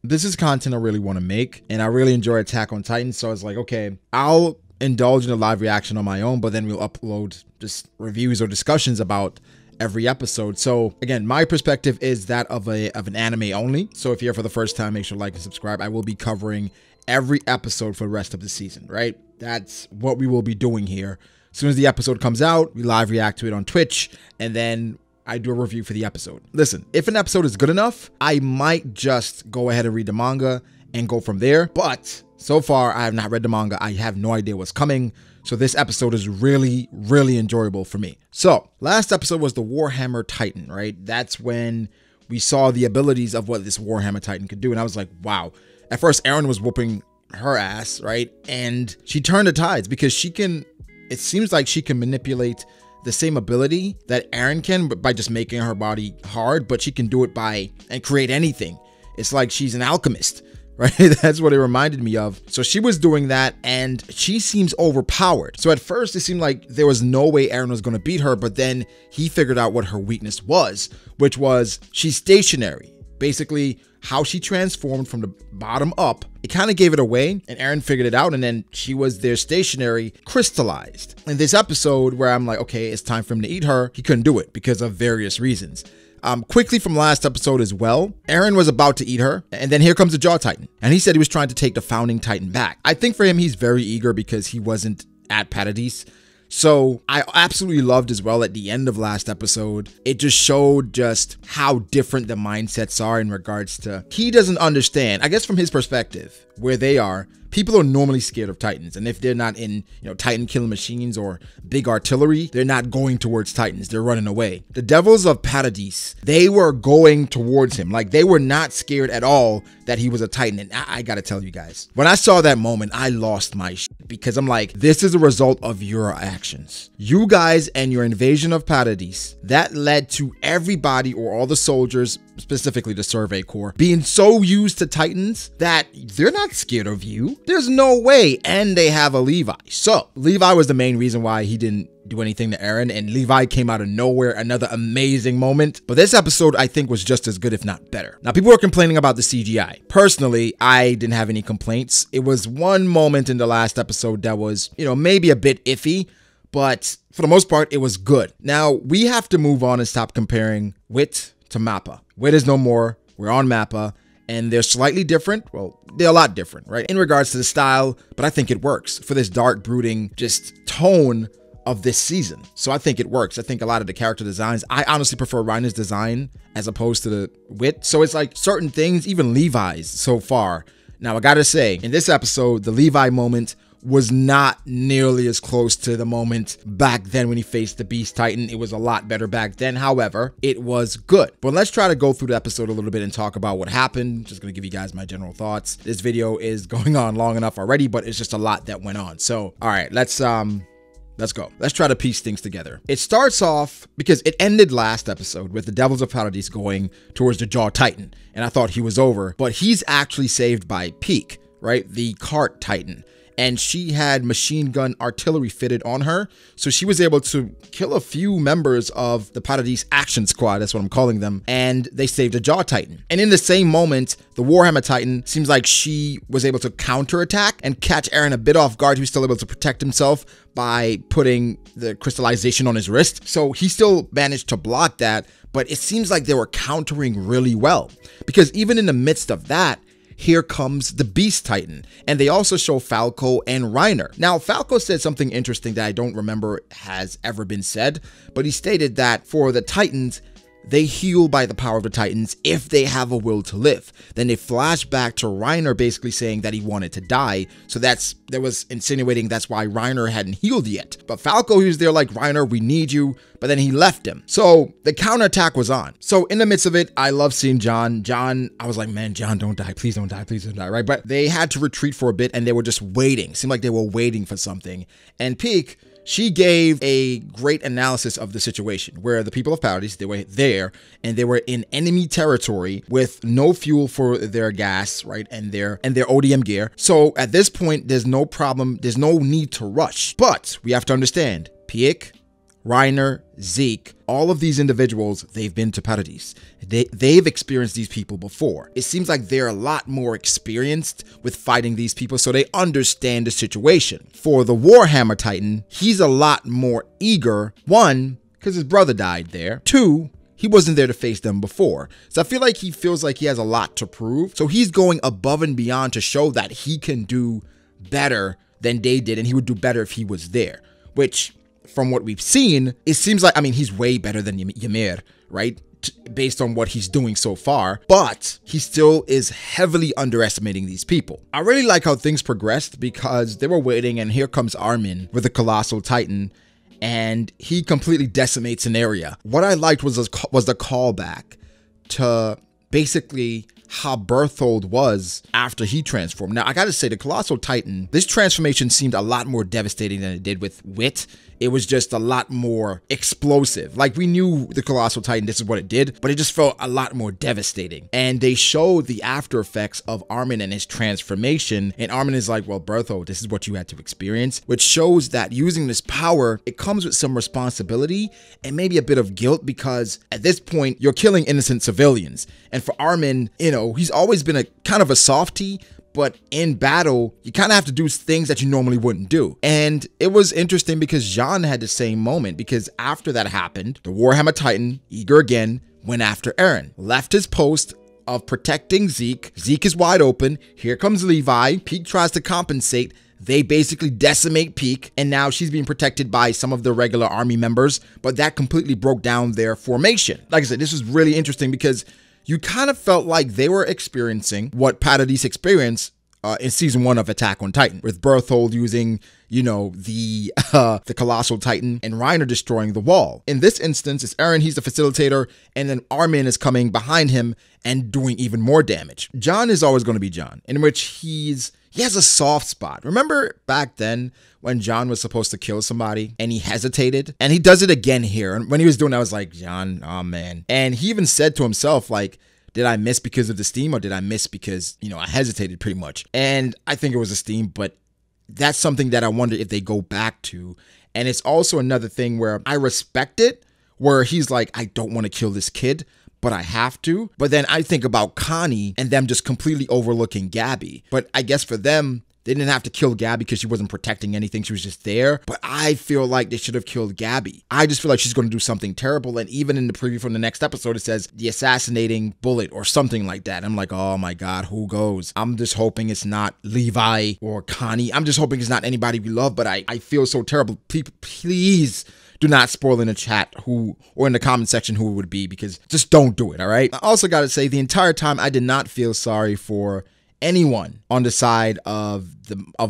this is content I really want to make, and I really enjoy Attack on Titan. So I was like, okay, I'll indulge in a live reaction on my own, but then we'll upload just reviews or discussions about every episode. So again, my perspective is that of an anime only. So if you're here for the first time, make sure to like and subscribe. I will be covering every episode for the rest of the season, right? That's what we will be doing here. As soon as the episode comes out, we live react to it on Twitch, and then I do a review for the episode. Listen, if an episode is good enough, I might just go ahead and read the manga and go from there. But so far, I have not read the manga. I have no idea what's coming. So this episode is really, really enjoyable for me. So last episode was the Warhammer Titan, right? That's when we saw the abilities of what this Warhammer Titan could do. And I was like, wow. At first, Eren was whooping her ass, right? And she turned the tides because she can, it seems like she can manipulate the same ability that Eren can, but by just making her body hard, but she can do it and create anything. It's like she's an alchemist, right? That's what it reminded me of. So she was doing that, and she seems overpowered. So at first it seemed like there was no way Eren was going to beat her, but then he figured out what her weakness was, which was she's stationary. Basically, how she transformed from the bottom up, it kind of gave it away, and Eren figured it out, and then she was there stationary, crystallized. In this episode where I'm like, okay, it's time for him to eat her, he couldn't do it because of various reasons. Quickly from last episode as well, Eren was about to eat her, and then here comes the Jaw Titan, and he said he was trying to take the Founding Titan back. I think for him, he's very eager because he wasn't at Paradis. So I absolutely loved as well at the end of last episode. It just showed just how different the mindsets are in regards to, he doesn't understand, I guess from his perspective, where they are. People are normally scared of Titans, and if they're not in, Titan killing machines or big artillery, they're not going towards Titans. They're running away. The Devils of Paradis, they were going towards him. Like, they were not scared at all that he was a Titan. And I gotta tell you guys, when I saw that moment, I lost my shit because I'm like, this is a result of your actions. You guys and your invasion of Paradis, that led to everybody or all the soldiers, specifically the Survey Corps, being so used to Titans that they're not scared of you. There's no way. And they have a Levi. So Levi was the main reason why he didn't do anything to Eren, and Levi came out of nowhere. Another amazing moment. But this episode, I think, was just as good, if not better. Now, people were complaining about the CGI. Personally, I didn't have any complaints. It was one moment in the last episode that was, maybe a bit iffy, but for the most part, it was good. Now, we have to move on and stop comparing Wit to Mappa. Wit is no more. We're on Mappa. And they're slightly different. Well, they're a lot different, right? In regards to the style, but I think it works for this dark, brooding, just tone of this season. So I think it works. I think a lot of the character designs, I honestly prefer Reiner's design as opposed to the Wit. So it's like certain things, even Levi's so far. Now, I gotta say, in this episode, the Levi moment was not nearly as close to the moment back then when he faced the Beast Titan. It was a lot better back then. However, it was good. But let's try to go through the episode a little bit and talk about what happened. Just gonna give you guys my general thoughts. This video is going on long enough already, but it's just a lot that went on. So, all right, let's go. Let's try to piece things together. It starts off because it ended last episode with the Devils of Paradis going towards the Jaw Titan, and I thought he was over, but he's actually saved by Pieck, right? The Cart Titan. And she had machine gun artillery fitted on her, so she was able to kill a few members of the Paradis Action Squad, that's what I'm calling them, and they saved a Jaw Titan. And in the same moment, the Warhammer Titan seems like she was able to counterattack and catch Eren a bit off guard. He was still able to protect himself by putting the crystallization on his wrist, so he still managed to block that, but it seems like they were countering really well, because even in the midst of that, here comes the Beast Titan, and they also show Falco and Reiner. Now, Falco said something interesting that I don't remember has ever been said, but he stated that for the Titans, they heal by the power of the Titans if they have a will to live. Then they flash back to Reiner basically saying that he wanted to die. So that was insinuating that's why Reiner hadn't healed yet. But Falco, he was there like, Reiner, we need you. But then he left him. So the counterattack was on. So in the midst of it, I love seeing John. I was like, man, John, don't die. Please don't die. Please don't die. Right. But they had to retreat for a bit, and they were just waiting. Seemed like they were waiting for something. And Pieck, she gave a great analysis of the situation where the people of Paradis, they were there and they were in enemy territory with no fuel for their gas, right? And their ODM gear. So at this point, there's no problem. There's no need to rush. But we have to understand, Pieck, Reiner, Zeke, all of these individuals, they've been to Paradis. They've experienced these people before. It seems like they're a lot more experienced with fighting these people, so they understand the situation. For the Warhammer Titan, he's a lot more eager. One, because his brother died there. Two, he wasn't there to face them before. So I feel like he feels like he has a lot to prove. So he's going above and beyond to show that he can do better than they did, and he would do better if he was there. Which, from what we've seen, it seems like, I mean, he's way better than Ymir, right? Based on what he's doing so far, but he still is heavily underestimating these people. I really like how things progressed because they were waiting, and here comes Armin with the Colossal Titan, and he completely decimates an area. What I liked was the callback to basically how Berthold was after he transformed. Now, I gotta say, the Colossal Titan, this transformation seemed a lot more devastating than it did with Wit. It was just a lot more explosive. Like, we knew the Colossal Titan, this is what it did, but it just felt a lot more devastating. And they showed the after effects of Armin and his transformation, and Armin is like, well, Berthold, this is what you had to experience, which shows that using this power, it comes with some responsibility and maybe a bit of guilt, because at this point, you're killing innocent civilians. And for Armin, you know, he's always been a kind of a softie, but in battle, you kind of have to do things that you normally wouldn't do. And it was interesting because Jean had the same moment, because after that happened, the Warhammer Titan, eager again, went after Eren, left his post of protecting Zeke. Zeke is wide open. Here comes Levi. Pieck tries to compensate. They basically decimate Pieck, and now she's being protected by some of the regular army members, but that completely broke down their formation. Like I said, this was really interesting because you kind of felt like they were experiencing what Paradis experienced in season 1 of Attack on Titan, with Berthold using, you know, the Colossal Titan and Reiner destroying the wall. In this instance, it's Eren, he's the facilitator, and then Armin is coming behind him and doing even more damage. John is always going to be John, in which he has a soft spot. Remember back then when John was supposed to kill somebody and he hesitated? And he does it again here. And when he was doing that, I was like, John, oh man. And he even said to himself, like, did I miss because of the steam, or did I miss because, you know, I hesitated pretty much? And I think it was a steam, but that's something that I wonder if they go back to. And it's also another thing where I respect it, where he's like, I don't want to kill this kid, but I have to. But then I think about Connie and them just completely overlooking Gabby. But I guess for them, they didn't have to kill Gabby because she wasn't protecting anything. She was just there. But I feel like they should have killed Gabby. I just feel like she's going to do something terrible. And even in the preview from the next episode, it says the assassinating bullet or something like that. I'm like, oh my God, who goes? I'm just hoping it's not Levi or Connie. I'm just hoping it's not anybody we love, but I feel so terrible. Please do not spoil in the chat who, or in the comment section, who it would be, because just don't do it, all right? I also got to say, the entire time, I did not feel sorry for anyone on the side of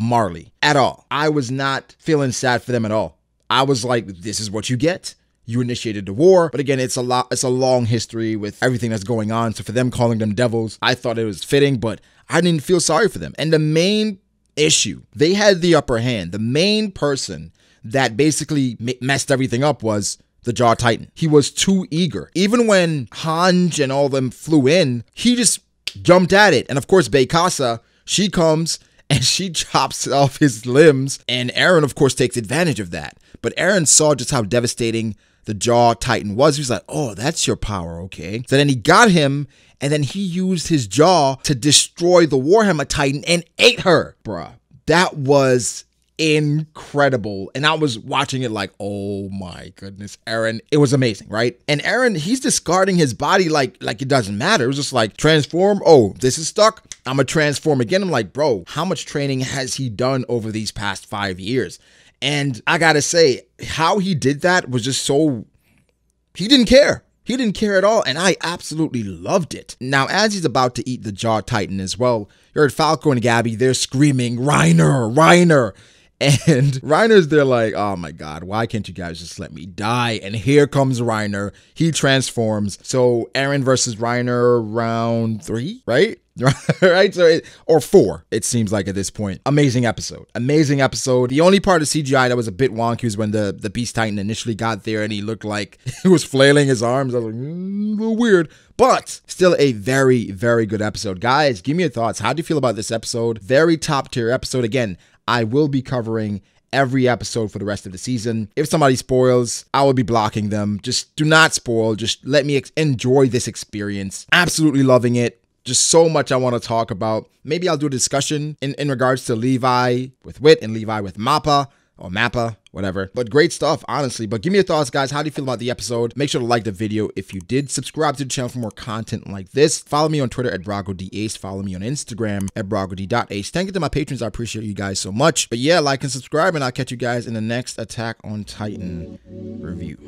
Marley at all. I was not feeling sad for them at all. I was like, this is what you get. You initiated the war. But again, it's a long history with everything that's going on. So for them calling them devils, I thought it was fitting, but I didn't feel sorry for them. And the main issue, they had the upper hand. The main person that basically messed everything up was the Jaw Titan. He was too eager. Even when Hanj and all them flew in, he just jumped at it. And of course, Beikasa, she comes and she chops off his limbs. And Eren, of course, takes advantage of that. But Eren saw just how devastating the Jaw Titan was. He was like, oh, that's your power, okay. So then he got him, and then he used his jaw to destroy the Warhammer Titan and ate her. Bruh, that was incredible. And I was watching it like, oh my goodness, Eren. It was amazing, right? And Eren, he's discarding his body like it doesn't matter. It was just like, transform. Oh, this is stuck. I'm gonna transform again. I'm like, bro, how much training has he done over these past 5 years? And I gotta say, how he did that was just so, he didn't care. He didn't care at all, and I absolutely loved it. Now, as he's about to eat the Jaw Titan as well, you heard Falco and Gabby, they're screaming, Reiner, Reiner. And Reiner's there like, oh my God, why can't you guys just let me die? And here comes Reiner. He transforms. So Eren versus Reiner round 3, right? Right? So or 4, it seems like at this point. Amazing episode. Amazing episode. The only part of CGI that was a bit wonky was when the Beast Titan initially got there and he looked like he was flailing his arms. I was like, a little weird. But still a very, very good episode. Guys, give me your thoughts. How do you feel about this episode? Very top tier episode. Again, I will be covering every episode for the rest of the season. If somebody spoils, I will be blocking them. Just do not spoil. Just let me enjoy this experience. Absolutely loving it. Just so much I want to talk about. Maybe I'll do a discussion in regards to Levi with Wit and Levi with Mappa. Or Mappa, whatever. But great stuff, honestly. But give me your thoughts, guys. How do you feel about the episode? Make sure to like the video if you did. Subscribe to the channel for more content like this. Follow me on Twitter at BragoDAce. Follow me on Instagram at BragoD.Ace. Thank you to my patrons. I appreciate you guys so much. But yeah, like and subscribe, and I'll catch you guys in the next Attack on Titan review.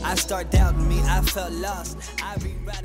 I start doubting me, I felt lost. I rewrite it.